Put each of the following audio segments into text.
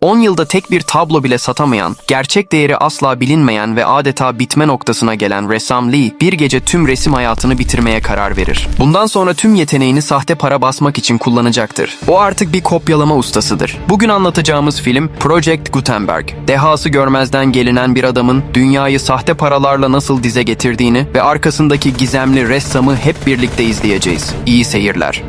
10 yılda tek bir tablo bile satamayan, gerçek değeri asla bilinmeyen ve adeta bitme noktasına gelen ressam Lee, bir gece tüm resim hayatını bitirmeye karar verir. Bundan sonra tüm yeteneğini sahte para basmak için kullanacaktır. O artık bir kopyalama ustasıdır. Bugün anlatacağımız film Project Gutenberg. Dehası görmezden gelinen bir adamın dünyayı sahte paralarla nasıl dize getirdiğini ve arkasındaki gizemli ressamı hep birlikte izleyeceğiz. İyi seyirler.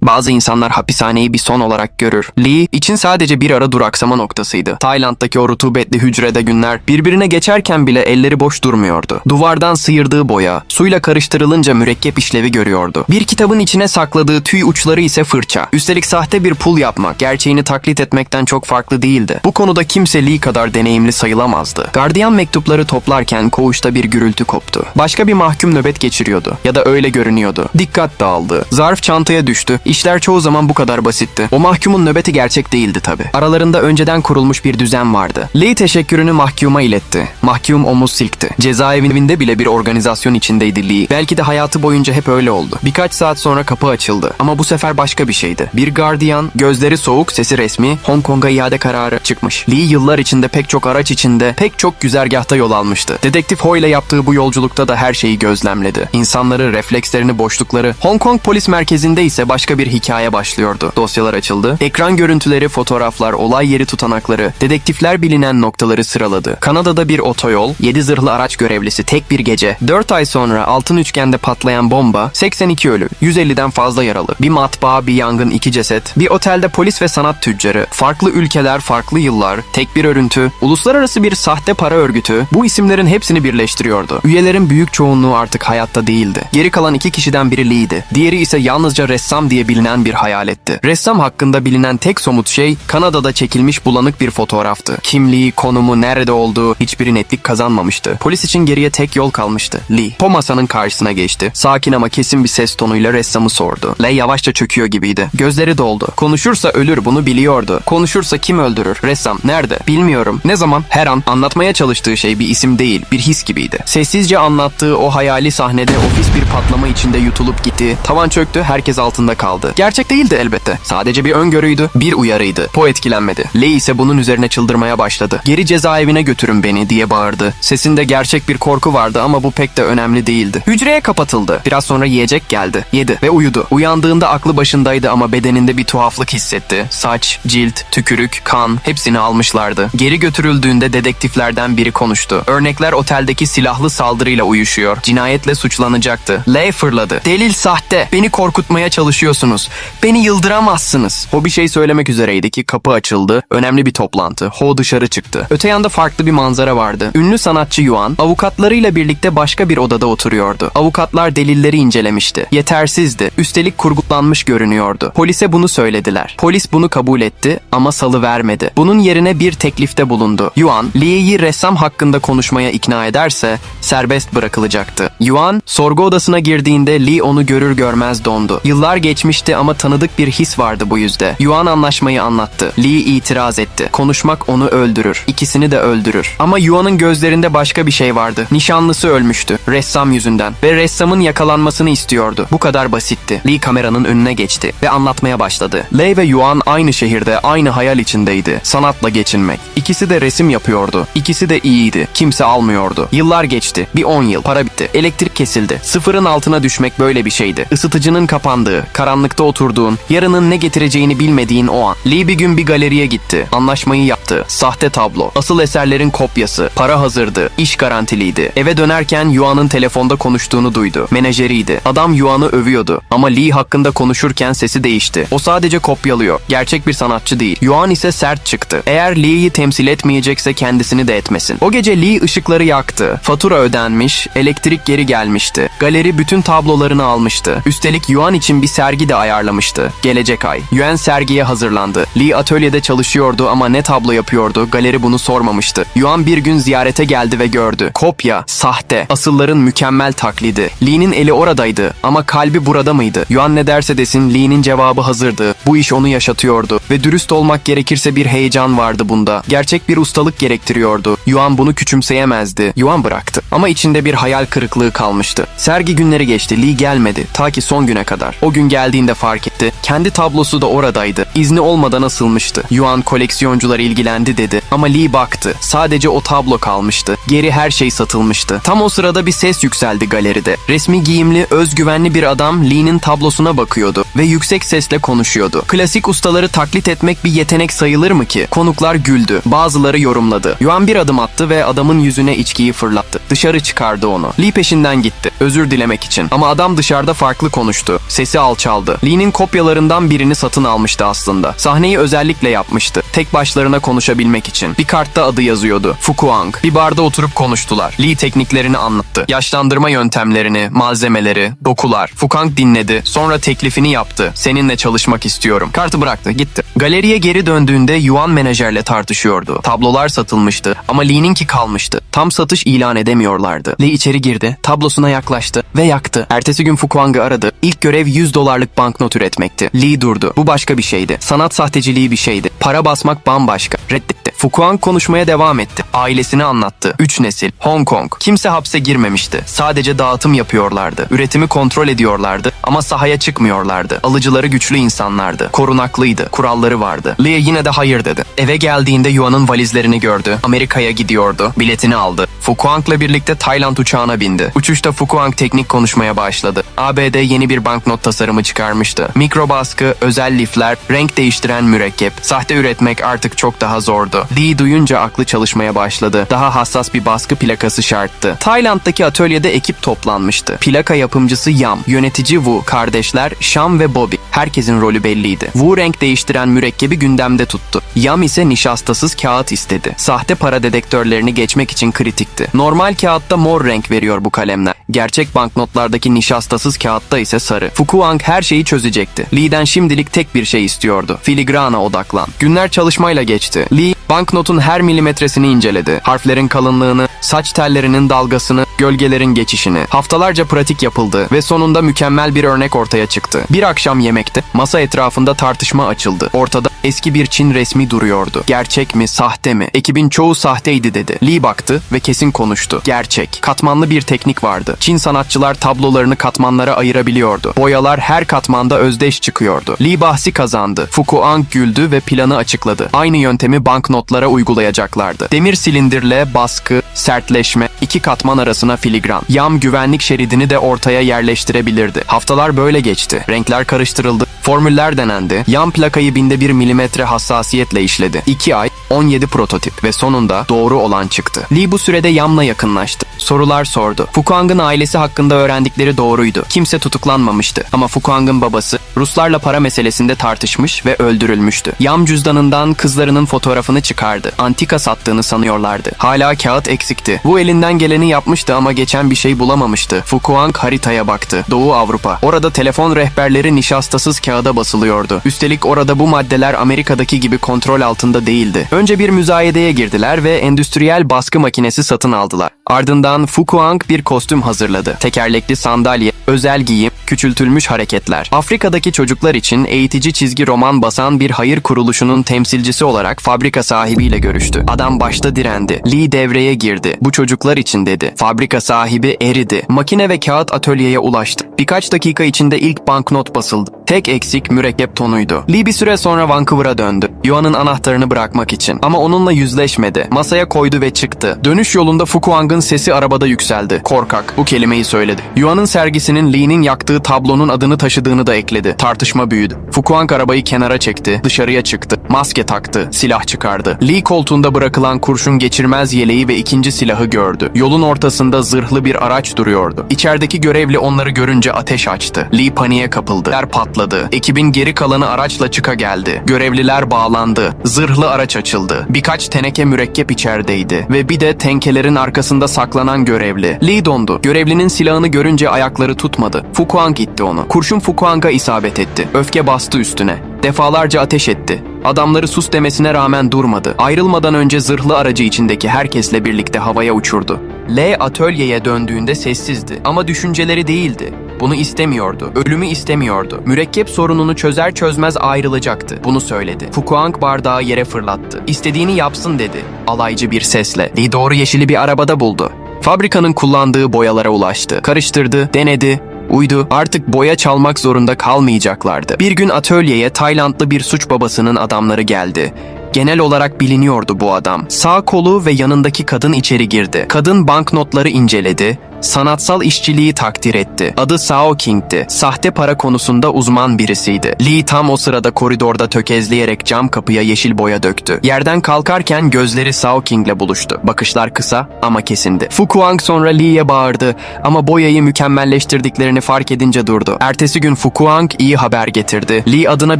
Bazı insanlar hapishaneyi bir son olarak görür. Lee için sadece bir ara duraksama noktasıydı. Tayland'daki o rutubetli hücrede günler birbirine geçerken bile elleri boş durmuyordu. Duvardan sıyırdığı boya, suyla karıştırılınca mürekkep işlevi görüyordu. Bir kitabın içine sakladığı tüy uçları ise fırça. Üstelik sahte bir pul yapmak, gerçeğini taklit etmekten çok farklı değildi. Bu konuda kimse Lee kadar deneyimli sayılamazdı. Gardiyan mektupları toplarken koğuşta bir gürültü koptu. Başka bir mahkum nöbet geçiriyordu. Ya da öyle görünüyordu. Dikkat dağıldı. Zarf çantaya düştü. İşler çoğu zaman bu kadar basitti. O mahkumun nöbeti gerçek değildi tabi. Aralarında önceden kurulmuş bir düzen vardı. Lee teşekkürünü mahkuma iletti. Mahkum omuz silkti. Cezaevinde bile bir organizasyon içindeydi Lee. Belki de hayatı boyunca hep öyle oldu. Birkaç saat sonra kapı açıldı. Ama bu sefer başka bir şeydi. Bir gardiyan, gözleri soğuk, sesi resmi, Hong Kong'a iade kararı çıkmış. Lee yıllar içinde pek çok araç içinde, pek çok güzergahta yol almıştı. Dedektif Ho ile yaptığı bu yolculukta da her şeyi gözlemledi. İnsanları, reflekslerini, boşlukları. Hong Kong polis merkezinde ise başka bir hikaye başlıyordu. Dosyalar açıldı. Ekran görüntüleri, fotoğraflar, olay yeri tutanakları, dedektifler bilinen noktaları sıraladı. Kanada'da bir otoyol, 7 zırhlı araç görevlisi tek bir gece, 4 ay sonra altın üçgende patlayan bomba, 82 ölü, 150'den fazla yaralı, bir matbaa, bir yangın, 2 ceset, bir otelde polis ve sanat tüccarı, farklı ülkeler, farklı yıllar, tek bir örüntü, uluslararası bir sahte para örgütü, bu isimlerin hepsini birleştiriyordu. Üyelerin büyük çoğunluğu artık hayatta değildi. Geri kalan 2 kişiden biri Lee'di. Diğeri ise yalnızca ressam diye bilinen bir hayaletti. Ressam hakkında bilinen tek somut şey Kanada'da çekilmiş bulanık bir fotoğraftı. Kimliği, konumu, nerede olduğu hiçbiri netlik kazanmamıştı. Polis için geriye tek yol kalmıştı. Lee, o masanın karşısına geçti. Sakin ama kesin bir ses tonuyla ressamı sordu. Lee yavaşça çöküyor gibiydi. Gözleri doldu. Konuşursa ölür, bunu biliyordu. Konuşursa kim öldürür? Ressam, nerede? Bilmiyorum. Ne zaman? Her an. Anlatmaya çalıştığı şey bir isim değil, bir his gibiydi. Sessizce anlattığı o hayali sahnede ofis bir patlama içinde yutulup gitti. Tavan çöktü, herkes altında kaldı. Gerçek değildi elbette. Sadece bir öngörüydü, bir uyarıydı. Po etkilenmedi. Lee ise bunun üzerine çıldırmaya başladı. Geri cezaevine götürün beni diye bağırdı. Sesinde gerçek bir korku vardı ama bu pek de önemli değildi. Hücreye kapatıldı. Biraz sonra yiyecek geldi. Yedi ve uyudu. Uyandığında aklı başındaydı ama bedeninde bir tuhaflık hissetti. Saç, cilt, tükürük, kan hepsini almışlardı. Geri götürüldüğünde dedektiflerden biri konuştu. Örnekler oteldeki silahlı saldırıyla uyuşuyor. Cinayetle suçlanacaktı. Lee fırladı. Delil sahte. Beni korkutmaya çalışıyorsunuz. Beni yıldıramazsınız. Ho bir şey söylemek üzereydi ki kapı açıldı. Önemli bir toplantı. Ho dışarı çıktı. Öte yanda farklı bir manzara vardı. Ünlü sanatçı Yuan, avukatlarıyla birlikte başka bir odada oturuyordu. Avukatlar delilleri incelemişti. Yetersizdi. Üstelik kurgulanmış görünüyordu. Polise bunu söylediler. Polis bunu kabul etti ama salıvermedi. Bunun yerine bir teklifte bulundu. Yuan, Lee'yi ressam hakkında konuşmaya ikna ederse serbest bırakılacaktı. Yuan, sorgu odasına girdiğinde Lee onu görür görmez dondu. Yıllar geçmişti ama tanıdık bir his vardı bu yüzde. Yuan anlaşmayı anlattı. Lee itiraz etti. Konuşmak onu öldürür. İkisini de öldürür. Ama Yuan'ın gözlerinde başka bir şey vardı. Nişanlısı ölmüştü. Ressam yüzünden. Ve ressamın yakalanmasını istiyordu. Bu kadar basitti. Lee kameranın önüne geçti ve anlatmaya başladı. Lee ve Yuan aynı şehirde, aynı hayal içindeydi. Sanatla geçinmek. İkisi de resim yapıyordu. İkisi de iyiydi. Kimse almıyordu. Yıllar geçti. Bir 10 yıl. Para bitti. Elektrik kesildi. Sıfırın altına düşmek böyle bir şeydi. Isıtıcının kapandığı, karanlıkta oturduğun, yarının ne getireceğini bilmediğin o an. Lee bir gün bir galeriye gitti. Anlaşmayı yaptı. Sahte tablo. Asıl eserlerin kopyası. Para hazırdı. İş garantiliydi. Eve dönerken Yuan'ın telefonda konuştuğunu duydu. Menajeriydi. Adam Yuan'ı övüyordu. Ama Lee hakkında konuşurken sesi değişti. O sadece kopyalıyor. Gerçek bir sanatçı değil. Yuan ise sert çıktı. Eğer Lee'yi temsil etmeyecekse kendisini de etmesin. O gece Lee ışıkları yaktı. Fatura ödenmiş. Elektrik geri gelmişti. Galeri bütün tablolarını almıştı. Üstelik Yuan için bir sergi de ayarlamıştı. Gelecek ay. Yuan sergiye hazırlandı. Lee atölyede çalışıyordu ama ne tablo yapıyordu, galeri bunu sormamıştı. Yuan bir gün ziyarete geldi ve gördü. Kopya, sahte, asılların mükemmel taklidi. Lee'nin eli oradaydı ama kalbi burada mıydı? Yuan ne derse desin Lee'nin cevabı hazırdı. Bu iş onu yaşatıyordu ve dürüst olmak gerekirse bir heyecan vardı bunda. Gerçek bir ustalık gerektiriyordu. Yuan bunu küçümseyemezdi. Yuan bıraktı. Ama içinde bir hayal kırıklığı kalmıştı. Sergi günleri geçti. Lee gelmedi. Ta ki son güne kadar. O gün geldiğinde geldiğinde fark etti. Kendi tablosu da oradaydı. İzni olmadan asılmıştı. Yuan koleksiyoncular ilgilendi dedi. Ama Lee baktı. Sadece o tablo kalmıştı. Geri her şey satılmıştı. Tam o sırada bir ses yükseldi galeride. Resmi giyimli, özgüvenli bir adam Lee'nin tablosuna bakıyordu ve yüksek sesle konuşuyordu. Klasik ustaları taklit etmek bir yetenek sayılır mı ki? Konuklar güldü. Bazıları yorumladı. Yuan bir adım attı ve adamın yüzüne içkiyi fırlattı. Dışarı çıkardı onu. Lee peşinden gitti. Özür dilemek için. Ama adam dışarıda farklı konuştu. Sesi alçaldı. Lee'nin kopyalarından birini satın almıştı aslında. Sahneyi özellikle yapmıştı. Tek başlarına konuşabilmek için. Bir kartta adı yazıyordu. Fukuang. Bir barda oturup konuştular. Lee tekniklerini anlattı. Yaşlandırma yöntemlerini, malzemeleri, dokular. Fukuang dinledi. Sonra teklifini yaptı. Seninle çalışmak istiyorum. Kartı bıraktı. Gitti. Galeriye geri döndüğünde Yuan menajerle tartışıyordu. Tablolar satılmıştı ama Lee'ninki kalmıştı. Tam satış ilan edemiyorlardı. Lee içeri girdi. Tablosuna yaklaştı ve yaktı. Ertesi gün Fukuang'ı aradı. İlk görev $100 banknot üretmekti. Lee durdu. Bu başka bir şeydi. Sanat sahteciliği bir şeydi. Para basmak bambaşka. Reddetti. Fukuang konuşmaya devam etti. Ailesini anlattı. 3 nesil. Hong Kong. Kimse hapse girmemişti. Sadece dağıtım yapıyorlardı. Üretimi kontrol ediyorlardı ama sahaya çıkmıyorlardı. Alıcıları güçlü insanlardı. Korunaklıydı. Kuralları vardı. Lee yine de hayır dedi. Eve geldiğinde Yuan'ın valizlerini gördü. Amerika'ya gidiyordu. Biletini aldı. Fukuang'la birlikte Tayland uçağına bindi. Uçuşta Fukuang teknik konuşmaya başladı. ABD yeni bir banknot tasarımı çıkarmıştı. Mikro baskı, özel lifler, renk değiştiren mürekkep. Sahte üretmek artık çok daha zordu. Lee duyunca aklı çalışmaya başladı. Daha hassas bir baskı plakası şarttı. Tayland'daki atölyede ekip toplanmıştı. Plaka yapımcısı Yam, yönetici Wu, kardeşler Sham ve Bobby. Herkesin rolü belliydi. Wu renk değiştiren mürekkebi gündemde tuttu. Yam ise nişastasız kağıt istedi. Sahte para dedektörlerini geçmek için kritikti. Normal kağıtta mor renk veriyor bu kalemler. Gerçek banknotlardaki nişastasız kağıtta ise sarı. Fukuang her şeyi çözecekti. Lee'den şimdilik tek bir şey istiyordu. Filigrana odaklan. Günler çalışmayla geçti. Lee banknotun her milimetresini inceledi. Harflerin kalınlığını, saç tellerinin dalgasını, gölgelerin geçişini. Haftalarca pratik yapıldı ve sonunda mükemmel bir örnek ortaya çıktı. Bir akşam yemekte masa etrafında tartışma açıldı. Ortada eski bir Çin resmi duruyordu. Gerçek mi, sahte mi? Ekibin çoğu sahteydi dedi. Lee baktı ve kesin konuştu. Gerçek. Katmanlı bir teknik vardı. Çin sanatçılar tablolarını katmanlara ayırabiliyordu. Boyalar her katmanda özdeş çıkıyordu. Lee bahsi kazandı. Fukuang güldü ve planı açıkladı. Aynı yöntemi banknotlara uygulayacaklardı. Demir silindirle baskı, sertleşme, iki katman arasına filigran. Yam güvenlik şeridini de ortaya yerleştirebilirdi. Haftalar böyle geçti. Renkler karıştırıldı. Formüller denendi. Yam plakayı 1/1000 milimetre hassasiyetle işledi. 2 ay, 17 prototip ve sonunda doğru olan çıktı. Lee bu sürede Yam'la yakınlaştı. Sorular sordu. Fukuang'ın ailesi hakkında öğrendikleri doğruydu. Kimse tutuklanmamıştı. Ama Fukuang'ın babası Ruslarla para meselesinde tartışmış ve öldürülmüştü. Yam cüzdanından kızlarının fotoğrafını çıkardı. Antika sattığını sanıyorlardı. Hala kağıt eksikti. Bu elinden geleni yapmıştı ama geçen bir şey bulamamıştı. Fukuang haritaya baktı. Doğu Avrupa. Orada telefon rehberleri nişastasız kağıda basılıyordu. Üstelik orada bu maddeler Amerika'daki gibi kontrol altında değildi. Önce bir müzayedeye girdiler ve endüstriyel baskı makinesi satın aldılar. Ardından Fukuang bir kostüm hazırladı. Tekerlekli sandalye, özel giyim, küçültülmüş hareketler. Afrika'daki çocuklar için eğitici çizgi roman basan bir hayır kuruluşunun temsilcisi olarak fabrika sahibiyle görüştü. Adam başta direndi. Lee devreye girdi. Bu çocuklar için dedi. Fabrika sahibi eridi. Makine ve kağıt atölyeye ulaştı. Birkaç dakika içinde ilk banknot basıldı. Tek eksik mürekkep tonuydu. Lee bir süre sonra Vancouver'a döndü. Yuan'ın anahtarını bırakmak için. Ama onunla yüzleşmedi. Masaya koydu ve çıktı. Dönüş yolunda Fukuang'ın sesi arabada yükseldi. Korkak. Bu kelimeyi söyledi. Yuan'ın sergisinin Lee'nin yaktığı tablonun adını taşıdığını da ekledi. Tartışma büyüdü. Fukuang arabayı kenara çekti. Dışarıya çıktı. Maske taktı. Silah çıkardı. Lee koltuğunda bırakılan kurşun geçirmez yeleği ve ikinci silahı gördü. Yolun ortasında zırhlı bir araç duruyordu. İçerideki görevli onları görünce ateş açtı. Lee paniğe kapıldı. Patladı. Ekibin geri kalanı araçla çıka geldi. Görevliler bağlandı. Zırhlı araç açıldı. Birkaç teneke mürekkep içerideydi. Ve bir de tenkelerin arkasında saklanan görevli. Lee dondu. Görevlinin silahını görünce ayakları tutmadı. Fukuang itti onu. Kurşun Fukuang'a isabet etti. Öfke bastı üstüne. Defalarca ateş etti. Adamları sus demesine rağmen durmadı. Ayrılmadan önce zırhlı aracı içindeki herkesle birlikte havaya uçurdu. Lee atölyeye döndüğünde sessizdi ama düşünceleri değildi. Bunu istemiyordu. Ölümü istemiyordu. Mürekkep sorununu çözer çözmez ayrılacaktı. Bunu söyledi. Fukuang bardağı yere fırlattı. İstediğini yapsın dedi. Alaycı bir sesle. Lee doğru yeşili bir arabada buldu. Fabrikanın kullandığı boyalara ulaştı. Karıştırdı, denedi Uydu, artık boya çalmak zorunda kalmayacaklardı. Bir gün atölyeye Taylandlı bir suç babasının adamları geldi. Genel olarak biliniyordu bu adam. Sağ kolu ve yanındaki kadın içeri girdi. Kadın banknotları inceledi, sanatsal işçiliği takdir etti. Adı Sao King'ti. Sahte para konusunda uzman birisiydi. Lee tam o sırada koridorda tökezleyerek cam kapıya yeşil boya döktü. Yerden kalkarken gözleri Sao King'le buluştu. Bakışlar kısa ama kesindi. Fu Kuang sonra Lee'ye bağırdı ama boyayı mükemmelleştirdiklerini fark edince durdu. Ertesi gün Fu Kuang iyi haber getirdi. Lee adına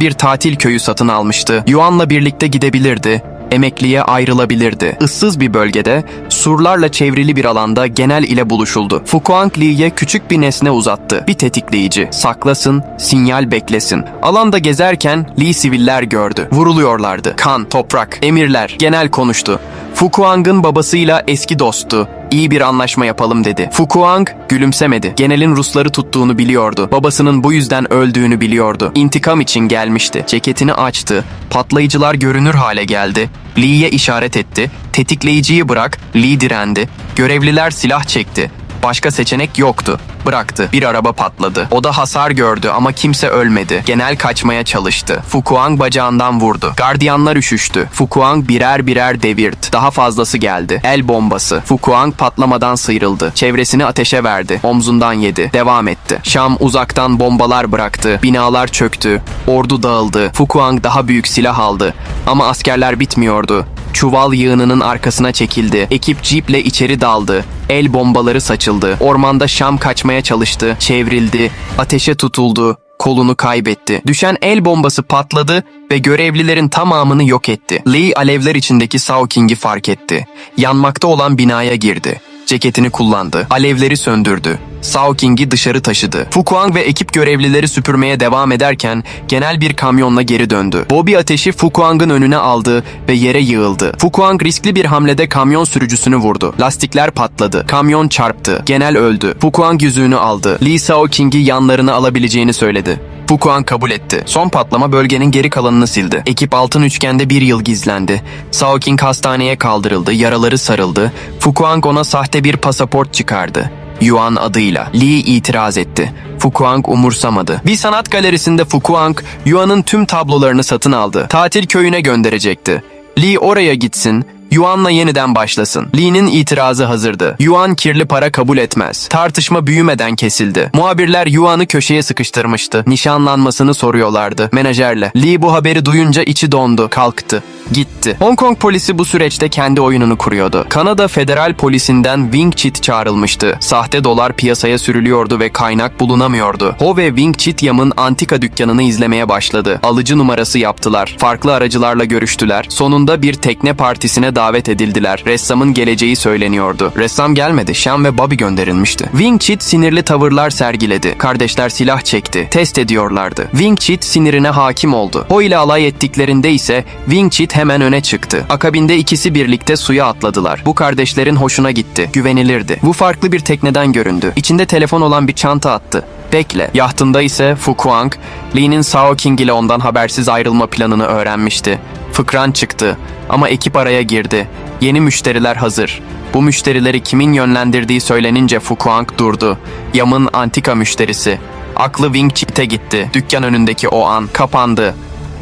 bir tatil köyü satın almıştı. Yuan'la birlikte gidebilirdi. Emekliye ayrılabilirdi. Issız bir bölgede, surlarla çevrili bir alanda genel ile buluşuldu. Fu Kuang Lee'ye küçük bir nesne uzattı. Bir tetikleyici. Saklasın, sinyal beklesin. Alanda gezerken Lee siviller gördü. Vuruluyorlardı. Kan, toprak, emirler. Genel konuştu. Fu Kuang'ın babasıyla eski dosttu. İyi bir anlaşma yapalım dedi. Fu Kuang gülümsemedi. Generalin Rusları tuttuğunu biliyordu. Babasının bu yüzden öldüğünü biliyordu. İntikam için gelmişti. Ceketini açtı. Patlayıcılar görünür hale geldi. Lee'ye işaret etti. Tetikleyiciyi bırak. Lee direndi. Görevliler silah çekti. Başka seçenek yoktu. Bıraktı. Bir araba patladı. O da hasar gördü ama kimse ölmedi. Genel kaçmaya çalıştı. Fu Kuang bacağından vurdu. Gardiyanlar üşüştü. Fu Kuang birer birer devirdi. Daha fazlası geldi. El bombası. Fu Kuang patlamadan sıyrıldı. Çevresini ateşe verdi. Omzundan yedi. Devam etti. Şam uzaktan bombalar bıraktı. Binalar çöktü. Ordu dağıldı. Fu Kuang daha büyük silah aldı. Ama askerler bitmiyordu. Çuval yığınının arkasına çekildi. Ekip ciple içeri daldı. El bombaları saçıldı. Ormanda Şam kaçmaya çalıştı. Çevrildi. Ateşe tutuldu. Kolunu kaybetti. Düşen el bombası patladı ve görevlilerin tamamını yok etti. Lee alevler içindeki Sao King'i fark etti. Yanmakta olan binaya girdi. Ceketini kullandı. Alevleri söndürdü. Sao King'i dışarı taşıdı. Fu Kuang ve ekip görevlileri süpürmeye devam ederken genel bir kamyonla geri döndü. Bobby ateşi Fu Kuang'ın önüne aldı ve yere yığıldı. Fu Kuang riskli bir hamlede kamyon sürücüsünü vurdu. Lastikler patladı. Kamyon çarptı. Genel öldü. Fu Kuang yüzüğünü aldı. Lee Sao King'i yanlarına alabileceğini söyledi. Fu Kuang kabul etti. Son patlama bölgenin geri kalanını sildi. Ekip altın üçgende bir yıl gizlendi. Sao King hastaneye kaldırıldı. Yaraları sarıldı. Fu Kuang ona sahte bir pasaport çıkardı. Yuan adıyla. Lee itiraz etti. Fu Kuang umursamadı. Bir sanat galerisinde Fu Kuang, Yuan'ın tüm tablolarını satın aldı. Tatil köyüne gönderecekti. Lee oraya gitsin, Yuan'la yeniden başlasın. Lee'nin itirazı hazırdı. Yuan kirli para kabul etmez. Tartışma büyümeden kesildi. Muhabirler Yuan'ı köşeye sıkıştırmıştı. Nişanlanmasını soruyorlardı menajerle. Lee bu haberi duyunca içi dondu. Kalktı. Gitti. Hong Kong polisi bu süreçte kendi oyununu kuruyordu. Kanada Federal Polisi'nden Wing Chit çağrılmıştı. Sahte dolar piyasaya sürülüyordu ve kaynak bulunamıyordu. Ho ve Wing Chit Yam'ın antika dükkanını izlemeye başladı. Alıcı numarası yaptılar. Farklı aracılarla görüştüler. Sonunda bir tekne partisine davet edildiler. Ressamın geleceği söyleniyordu. Ressam gelmedi. Sean ve Bobby gönderilmişti. Wing Chit sinirli tavırlar sergiledi. Kardeşler silah çekti. Test ediyorlardı. Wing Chit sinirine hakim oldu. Ho ile alay ettiklerinde ise Wing Chit hemen öne çıktı. Akabinde ikisi birlikte suya atladılar. Bu kardeşlerin hoşuna gitti. Güvenilirdi. Bu farklı bir tekneden göründü. İçinde telefon olan bir çanta attı. Bekle. Yahtında ise Fu Kuang, Lee'nin Sao King ile ondan habersiz ayrılma planını öğrenmişti. Fıkran çıktı ama ekip araya girdi. Yeni müşteriler hazır. Bu müşterileri kimin yönlendirdiği söylenince Fu Kuang durdu. Yam'ın antika müşterisi. Aklı Wing Chit'e gitti. Dükkan önündeki o an kapandı.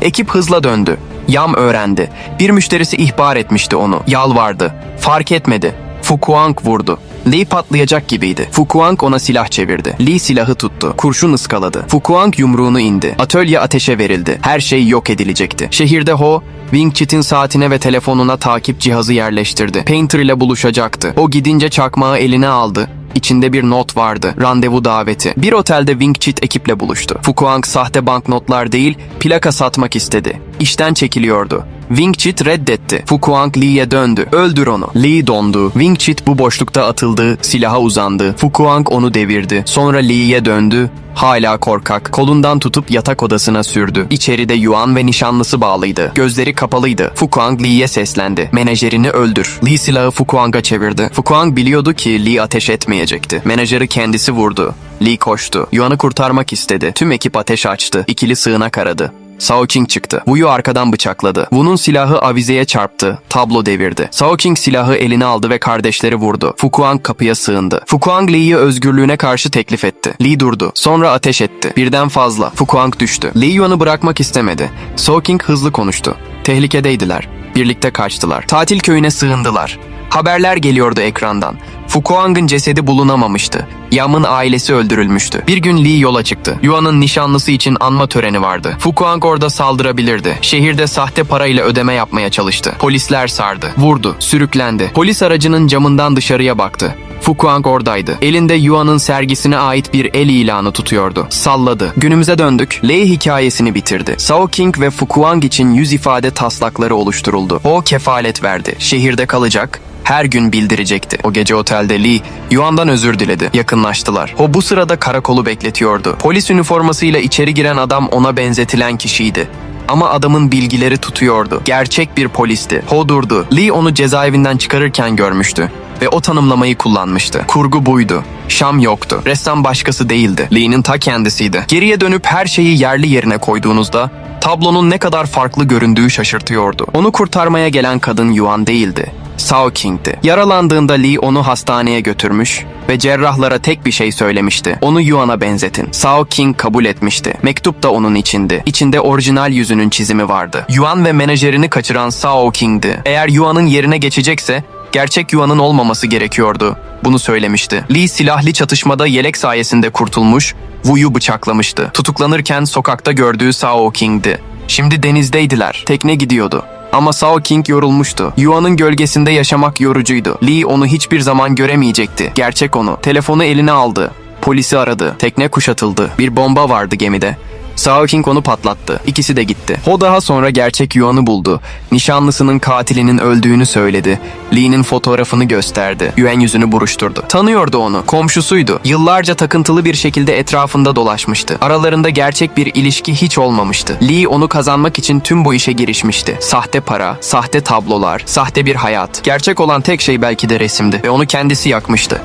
Ekip hızla döndü. Yam öğrendi. Bir müşterisi ihbar etmişti onu. Yalvardı. Fark etmedi. Fu Kuang vurdu. Lee patlayacak gibiydi. Fu Kuang ona silah çevirdi. Lee silahı tuttu. Kurşun ıskaladı. Fu Kuang yumruğunu indi. Atölye ateşe verildi. Her şey yok edilecekti. Şehirde Ho, Wing Chit'in saatine ve telefonuna takip cihazı yerleştirdi. Painter ile buluşacaktı. O gidince çakmağı eline aldı. İçinde bir not vardı. Randevu daveti. Bir otelde Wing Chit ekiple buluştu. Fu Kuang sahte banknotlar değil, plaka satmak istedi. İşten çekiliyordu. Wing Chit reddetti. Fu Kuang Lee'ye döndü. Öldür onu. Lee dondu. Wing Chit bu boşlukta atıldı. Silaha uzandı. Fu Kuang onu devirdi. Sonra Lee'ye döndü. Hala korkak. Kolundan tutup yatak odasına sürdü. İçeride Yuan ve nişanlısı bağlıydı. Gözleri kapalıydı. Fu Kuang Lee'ye seslendi. Menajerini öldür. Lee silahı Fu Kuang'a çevirdi. Fu Kuang biliyordu ki Lee ateş etmeyecekti. Menajeri kendisi vurdu. Lee koştu. Yuan'ı kurtarmak istedi. Tüm ekip ateş açtı. İkili sığınak aradı. Sao King çıktı. Wu'yu arkadan bıçakladı. Wu'nun silahı avizeye çarptı. Tablo devirdi. Sao King silahı eline aldı ve kardeşleri vurdu. Fukuang kapıya sığındı. Fukuang Lee'yi özgürlüğüne karşı teklif etti. Lee durdu. Sonra ateş etti. Birden fazla. Fukuang düştü. Lee Yuan'ı bırakmak istemedi. Sao King hızlı konuştu. Tehlikedeydiler. Birlikte kaçtılar. Tatil köyüne sığındılar. Haberler geliyordu ekrandan. Fukuang'ın cesedi bulunamamıştı. Yam'ın ailesi öldürülmüştü. Bir gün Lee yola çıktı. Yuan'ın nişanlısı için anma töreni vardı. Fukuang orada saldırabilirdi. Şehirde sahte parayla ödeme yapmaya çalıştı. Polisler sardı. Vurdu. Sürüklendi. Polis aracının camından dışarıya baktı. Fukuang oradaydı. Elinde Yuan'ın sergisine ait bir el ilanı tutuyordu. Salladı. Günümüze döndük. Lee hikayesini bitirdi. Sao King ve Fukuang için yüz ifade taslakları oluşturuldu. O kefalet verdi. Şehirde kalacak. Her gün bildirecekti. O gece otelde Lee, Yuan'dan özür diledi. Yakınlaştılar. O bu sırada karakolu bekletiyordu. Polis üniformasıyla içeri giren adam ona benzetilen kişiydi. Ama adamın bilgileri tutuyordu. Gerçek bir polisti. Ho durdu. Lee onu cezaevinden çıkarırken görmüştü. Ve o tanımlamayı kullanmıştı. Kurgu buydu. Şam yoktu. Ressam başkası değildi. Lee'nin ta kendisiydi. Geriye dönüp her şeyi yerli yerine koyduğunuzda tablonun ne kadar farklı göründüğü şaşırtıyordu. Onu kurtarmaya gelen kadın Yuan değildi. Sao King'ti. Yaralandığında Lee onu hastaneye götürmüş ve cerrahlara tek bir şey söylemişti. Onu Yuan'a benzetin. Sao King kabul etmişti. Mektup da onun içindi. İçinde orijinal yüzünün çizimi vardı. Yuan ve menajerini kaçıran Sao King'di. Eğer Yuan'ın yerine geçecekse gerçek Yuan'ın olmaması gerekiyordu. Bunu söylemişti. Lee silahlı çatışmada yelek sayesinde kurtulmuş, Wu'yu bıçaklamıştı. Tutuklanırken sokakta gördüğü Sao King'di. Şimdi denizdeydiler. Tekne gidiyordu. Ama Sao King yorulmuştu. Yuan'ın gölgesinde yaşamak yorucuydu. Lee onu hiçbir zaman göremeyecekti. Gerçek onu. Telefonu eline aldı. Polisi aradı. Tekne kuşatıldı. Bir bomba vardı gemide. Sao King onu patlattı. İkisi de gitti. O daha sonra gerçek Yuan'ı buldu. Nişanlısının katilinin öldüğünü söyledi. Lee'nin fotoğrafını gösterdi. Yuan yüzünü buruşturdu. Tanıyordu onu. Komşusuydu. Yıllarca takıntılı bir şekilde etrafında dolaşmıştı. Aralarında gerçek bir ilişki hiç olmamıştı. Lee onu kazanmak için tüm bu işe girişmişti. Sahte para, sahte tablolar, sahte bir hayat. Gerçek olan tek şey belki de resimdi ve onu kendisi yakmıştı.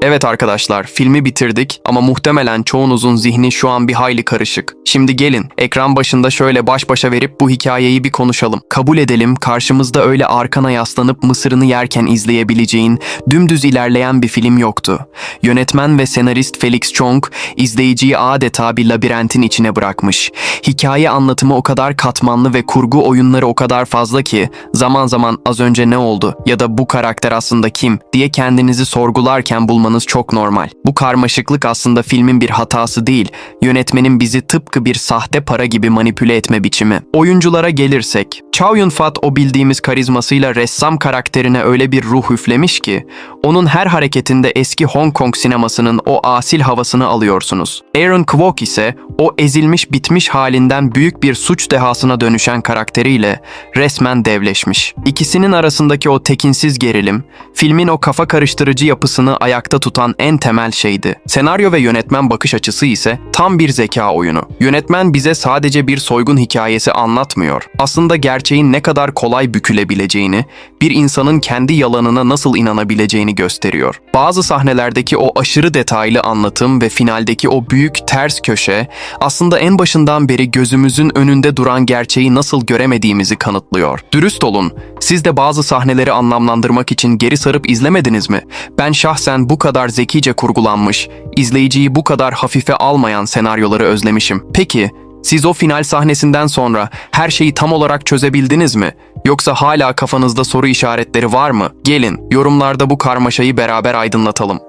Evet arkadaşlar, filmi bitirdik ama muhtemelen çoğunuzun zihni şu an bir hayli karışık. Şimdi gelin, ekran başında şöyle baş başa verip bu hikayeyi bir konuşalım. Kabul edelim, karşımızda öyle arkana yaslanıp mısırını yerken izleyebileceğin, dümdüz ilerleyen bir film yoktu. Yönetmen ve senarist Felix Chong, izleyiciyi adeta bir labirentin içine bırakmış. Hikaye anlatımı o kadar katmanlı ve kurgu oyunları o kadar fazla ki, zaman zaman az önce ne oldu ya da bu karakter aslında kim diye kendinizi sorgularken bulmanız çok normal. Bu karmaşıklık aslında filmin bir hatası değil, yönetmenin bizi tıpkı bir sahte para gibi manipüle etme biçimi. Oyunculara gelirsek, Chow Yun-fat o bildiğimiz karizmasıyla ressam karakterine öyle bir ruh üflemiş ki, onun her hareketinde eski Hong Kong sinemasının o asil havasını alıyorsunuz. Aaron Kwok ise o ezilmiş bitmiş halinden büyük bir suç dehasına dönüşen karakteriyle resmen devleşmiş. İkisinin arasındaki o tekinsiz gerilim, filmin o kafa karıştırıcı yapısını ayakta tutan en temel şeydi. Senaryo ve yönetmen bakış açısı ise tam bir zeka oyunu. Yönetmen bize sadece bir soygun hikayesi anlatmıyor. Aslında gerçeğin ne kadar kolay bükülebileceğini, bir insanın kendi yalanına nasıl inanabileceğini gösteriyor. Bazı sahnelerdeki o aşırı detaylı anlatım ve finaldeki o büyük ters köşe aslında en başından beri gözümüzün önünde duran gerçeği nasıl göremediğimizi kanıtlıyor. Dürüst olun, siz de bazı sahneleri anlamlandırmak için geri sarıp izlemediniz mi? Ben şahsen bu kadar zekice kurgulanmış, izleyiciyi bu kadar hafife almayan senaryoları özlemişim. Peki, siz o final sahnesinden sonra her şeyi tam olarak çözebildiniz mi? Yoksa hala kafanızda soru işaretleri var mı? Gelin, yorumlarda bu karmaşayı beraber aydınlatalım.